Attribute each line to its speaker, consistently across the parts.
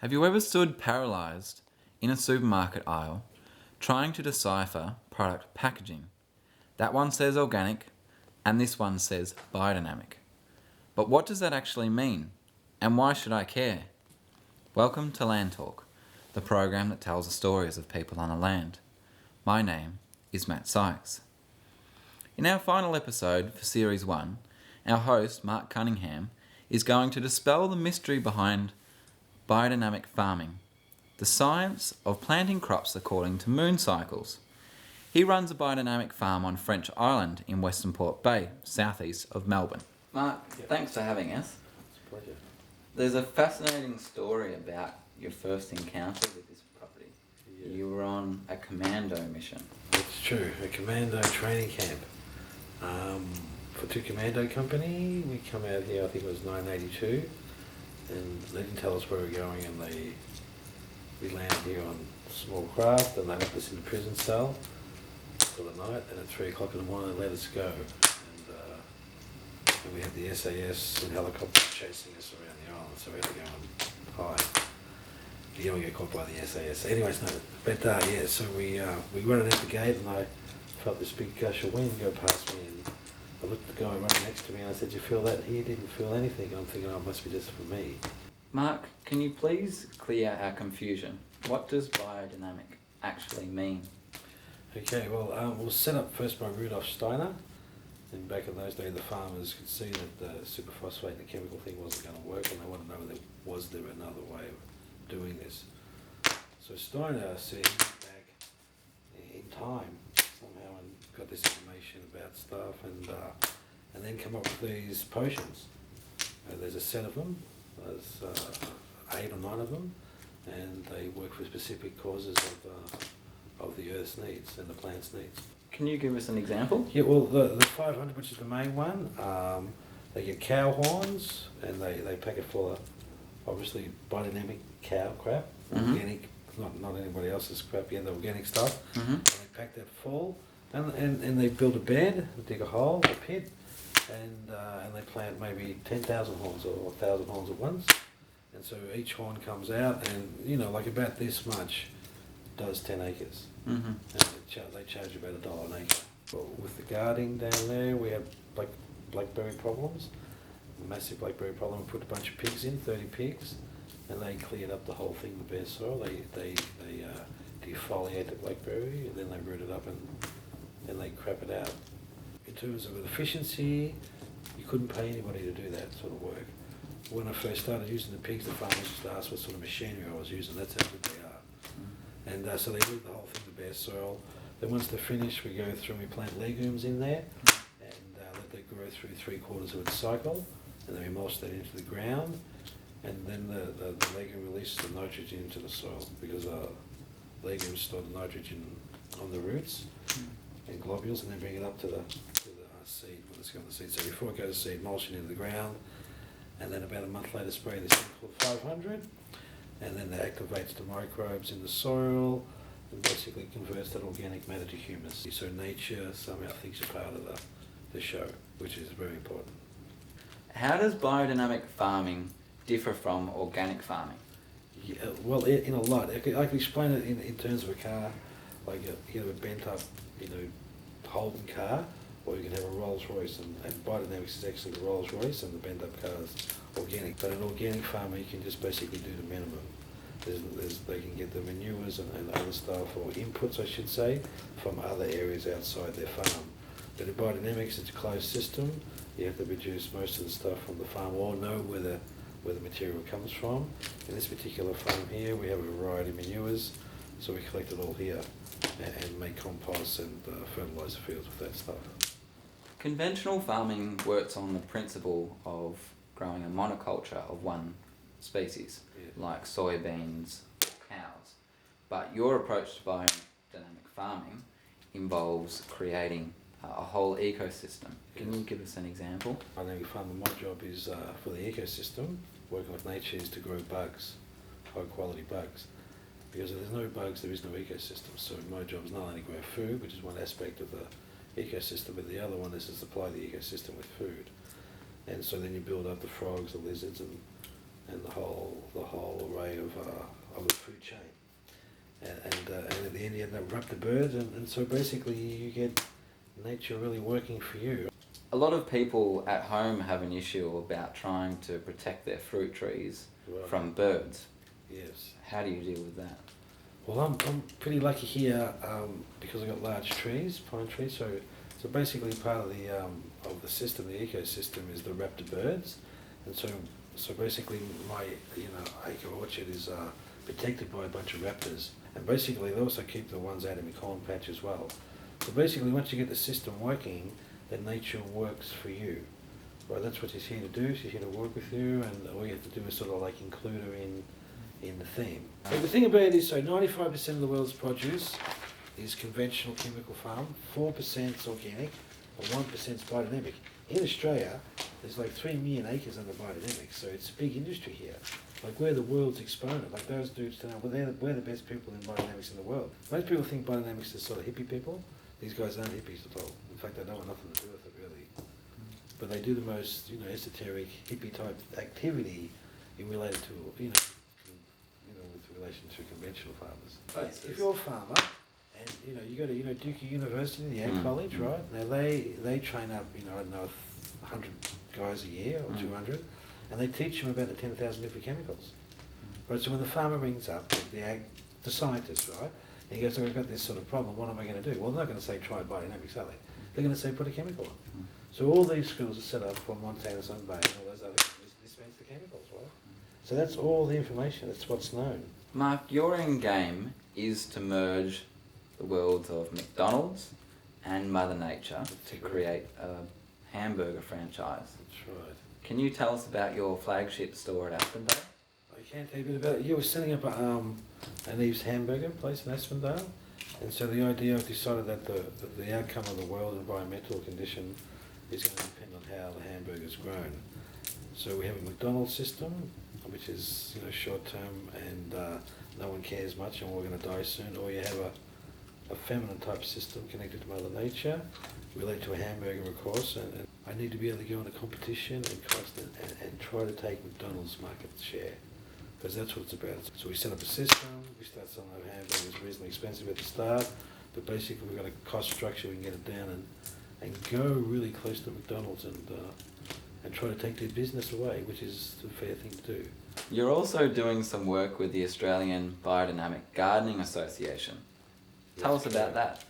Speaker 1: Have you ever stood paralysed in a supermarket aisle trying to decipher product packaging? That one says organic and this one says biodynamic. But what does that actually mean? And why should I care? Welcome to LandTalk, the program that tells the stories of people on a land. My name is Matt Sykes. In our final episode for Series 1, our host, Mark Cunningham, is going to dispel the mystery behind biodynamic farming, the science of planting crops according to moon cycles. He runs a biodynamic farm on French Island in Westernport Bay, southeast of Melbourne. Mark, thanks for having us.
Speaker 2: It's a pleasure.
Speaker 1: There's a fascinating story about your first encounter with this property.
Speaker 2: Yeah.
Speaker 1: You were on a commando mission.
Speaker 2: It's true, a commando training camp for Two Commando Company. We come out here, I think it was 1982, and they didn't tell us where we were going, and we landed here on a small craft, and they left us in the prison cell for the night, and at 3 o'clock in the morning they let us go. And we had the SAS and helicopters chasing us around the island, so we had to go and hide. You don't get caught by the SAS. Anyways, no, but so we went out the gate, and I felt this big gush of wind go past me, and I looked at the guy running next to me, and I said, "You feel that?" He didn't feel anything, and I'm thinking, "Oh, it must be just for me."
Speaker 1: Mark, can you please clear our confusion? What does biodynamic actually mean?
Speaker 2: Okay, well, we'll set up first by Rudolf Steiner. And back in those days, the farmers could see that the superphosphate, the chemical thing, wasn't going to work, and they wanted to know was there another way of doing this. So Steiner said he went back in time somehow and got this information about stuff, and then come up with these potions. There's a set of them. There's 8 or 9 of them, and they work for specific causes of the Earth's needs and the plant's needs.
Speaker 1: Can you give us an example?
Speaker 2: Yeah, well, the 500, which is the main one, they get cow horns, and they pack it full of, obviously, biodynamic cow crap, organic, not anybody else's crap, the organic stuff. And they pack that full, and they build a bed, dig a hole, a pit, and they plant maybe 10,000 horns or 1,000 horns at once. And so each horn comes out, and, like about this much does 10 acres. And they charge about $1 an acre. Well, with the guarding down there, we have blackberry problems, a massive blackberry problem. We put a bunch of pigs in, 30 pigs, and they cleared up the whole thing, the bare soil. They defoliate the blackberry, and then they root it up and they crap it out. In terms of efficiency, you couldn't pay anybody to do that sort of work. When I first started using the pigs, the farmers used to ask what sort of machinery I was using. That's how good they are. And so they root the whole thing to bare soil. Then once they're finished, we go through and we plant legumes in there, and let that grow through 3/4 of its cycle, and then we mulch that into the ground, and then the legume releases the nitrogen into the soil, because legumes store the nitrogen on the roots and globules, and then bring it up to the seed when it's going to seed. So before it goes to seed, mulching into the ground, and then about a month later spray this thing called 500, and then that activates the microbes in the soil and basically converts that organic matter to humus. So nature somehow thinks you're part of the show, which is very important.
Speaker 1: How does biodynamic farming differ from organic farming?
Speaker 2: Yeah, well, in a lot. I can explain it in terms of a car. Like you have a bent up, Holden car, or you can have a Rolls Royce, and biodynamics is actually the Rolls Royce, and the bent up car is organic. But an organic farmer, you can just basically do the minimum. They can get the manures and other stuff, or inputs I should say, from other areas outside their farm. But in biodynamics, it's a closed system. You have to produce most of the stuff from the farm, or know where the material comes from. In this particular farm here, we have a variety of manures, so we collect it all here and make compost and fertilise the fields with that stuff.
Speaker 1: Conventional farming works on the principle of growing a monoculture of one species, like soybeans or cows. But your approach to biodynamic farming involves creating a whole ecosystem. Can you give us an example?
Speaker 2: Biodynamic farming, my job is for the ecosystem, working with nature, is to grow bugs, high quality bugs. Because if there's no bugs, there is no ecosystem. So my job is not only grow food, which is one aspect of the ecosystem, but the other one is to supply the ecosystem with food. And so then you build up the frogs, the lizards, and and the whole array of the food chain. And at the end you end up wrap the birds, and so basically you get nature really working for you.
Speaker 1: A lot of people at home have an issue about trying to protect their fruit trees from birds.
Speaker 2: Yes.
Speaker 1: How do you deal with that?
Speaker 2: Well, I'm pretty lucky here because I've got large trees, pine trees. So basically part of the system, the ecosystem, is the raptor birds, and so basically my acre orchard is protected by a bunch of raptors, and basically they also keep the ones out in my corn patch as well. So basically, once you get the system working, then nature works for you. Right, that's what she's here to do. She's here to work with you, and all you have to do is sort of like include her in the theme. So the thing about it is, 95% of the world's produce is conventional chemical farm, 4% is organic, and 1% is biodynamic. In Australia, there's like 3 million acres under biodynamic, so it's a big industry here. Like, we're the world's exponent. Like, those dudes today, we're the best people in biodynamics in the world. Most people think biodynamics is sort of hippie people. These guys aren't hippies at all. In fact, they don't want nothing to do with it, really. But they do the most, esoteric hippie type activity in relation to, with relation to conventional farmers. But if you're a farmer, and you go to Duke University, the Ag College, right? Now they train up, I don't know, 100 guys a year or 200, and they teach them about the 10,000 different chemicals. Right. So when the farmer rings up the scientist, right? And he goes, "Oh, we've got this sort of problem, what am I going to do?" Well, they're not going to say try biodynamics, are they? They're going to say put a chemical on. So all these schools are set up for Montana, Sun Bay, and all those other companies to dispense the chemicals, right? So that's all the information, that's what's known.
Speaker 1: Mark, your end game is to merge the worlds of McDonald's and Mother Nature to create a hamburger franchise.
Speaker 2: That's right.
Speaker 1: Can you tell us about your flagship store at Aspendale?
Speaker 2: I can tell you a bit about it. Yeah, we're setting up an Eve's hamburger place in Aspendale, and so the idea, I've decided that the outcome of the world environmental condition is going to depend on how the hamburger's grown. So we have a McDonald's system, which is short term, and no one cares much, and we're going to die soon. Or you have a feminine type system connected to Mother Nature, related to a hamburger, of course, and I need to be able to go into competition and try to take McDonald's market share, because that's what it's about. So we set up a system, we start selling our hamburgers reasonably expensive at the start, but basically we've got a cost structure, we can get it down and go really close to McDonald's and try to take their business away, which is the fair thing to do.
Speaker 1: You're also doing some work with the Australian Biodynamic Gardening Association. Tell us about that.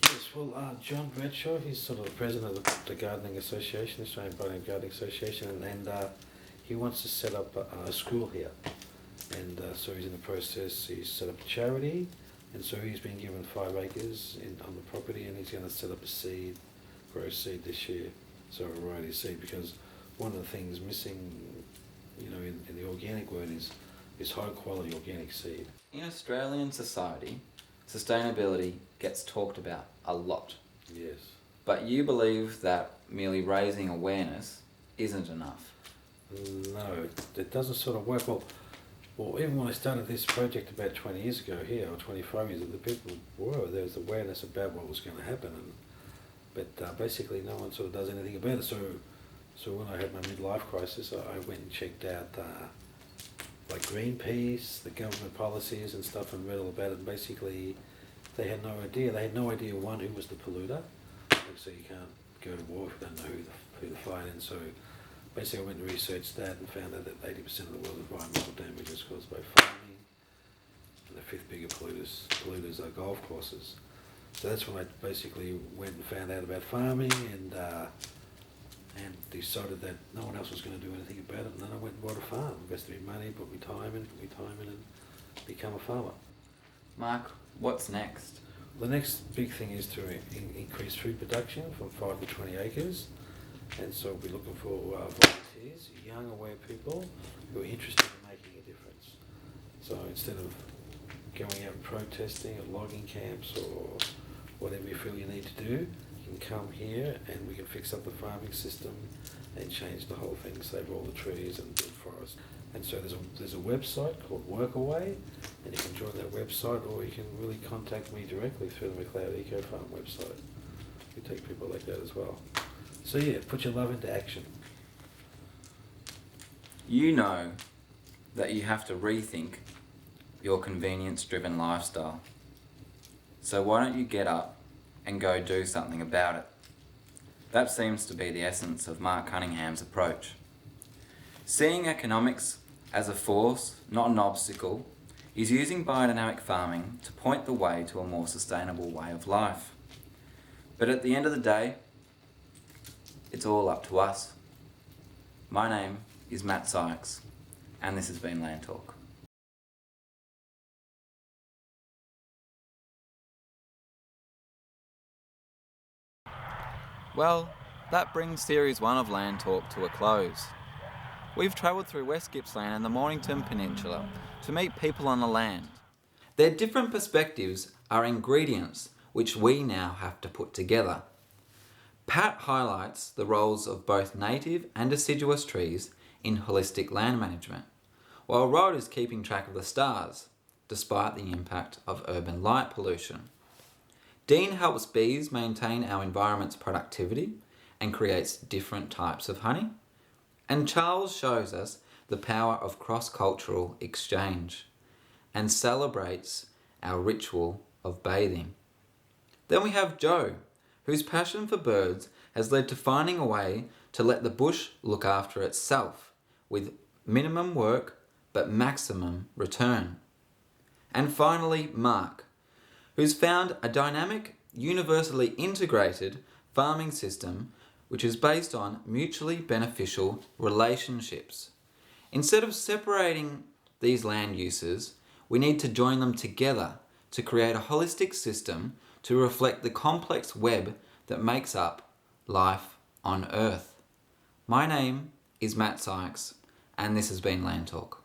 Speaker 2: Yes, well, John Bradshaw, he's sort of the president of the Gardening Association, Australian Biodynamic Gardening Association, and he wants to set up a school here. And so he's in the process, he's set up a charity, and so he's been given 5 acres on the property, and he's going to set up grow seed this year, so a variety of seed, because one of the things missing, in the organic world is high quality organic seed.
Speaker 1: In Australian society, sustainability gets talked about a lot.
Speaker 2: Yes.
Speaker 1: But you believe that merely raising awareness isn't enough.
Speaker 2: No, it doesn't sort of work. Well, even when I started this project about 20 years ago here, or 25 years ago, there was awareness about what was going to happen, but basically no one sort of does anything about it. So when I had my midlife crisis, I went and checked out like Greenpeace, the government policies and stuff, and read all about it. And basically, they had no idea. They had no idea, one, who was the polluter. So you can't go to war if you don't know who to fight. And so basically I went and researched that and found out that 80% of the world's environmental damage is caused by farming, and the 5th bigger polluters are golf courses. So that's when I basically went and found out about farming and decided that no one else was going to do anything about it, and then I went and bought a farm, invested my money, put my time in, and become a farmer.
Speaker 1: Mark, what's next?
Speaker 2: The next big thing is to increase food production from 5 to 20 acres, and so we'll be looking for volunteers, young, aware people who are interested in making a difference. So instead of going out and protesting at logging camps or whatever you feel you need to do, you can come here and we can fix up the farming system and change the whole thing, save all the trees and build forests. And so there's a website called Workaway, and you can join that website, or you can really contact me directly through the McLeod Eco Farm website. We take people like that as well. So yeah, put your love into action.
Speaker 1: You know that you have to rethink your convenience-driven lifestyle. So why don't you get up and go do something about it? That seems to be the essence of Mark Cunningham's approach. Seeing economics as a force, not an obstacle, is using biodynamic farming to point the way to a more sustainable way of life. But at the end of the day, it's all up to us. My name is Matt Sykes, and this has been LandTalk. Well, that brings Series 1 of LandTalk to a close. We've travelled through West Gippsland and the Mornington Peninsula to meet people on the land. Their different perspectives are ingredients which we now have to put together. Pat highlights the roles of both native and deciduous trees in holistic land management, while Rod is keeping track of the stars, despite the impact of urban light pollution. Dean helps bees maintain our environment's productivity and creates different types of honey. And Charles shows us the power of cross-cultural exchange and celebrates our ritual of bathing. Then we have Joe, whose passion for birds has led to finding a way to let the bush look after itself with minimum work but maximum return. And finally, Mark, who's found a dynamic, universally integrated farming system which is based on mutually beneficial relationships. Instead of separating these land uses, we need to join them together to create a holistic system to reflect the complex web that makes up life on Earth. My name is Matt Sykes, and this has been LandTalk.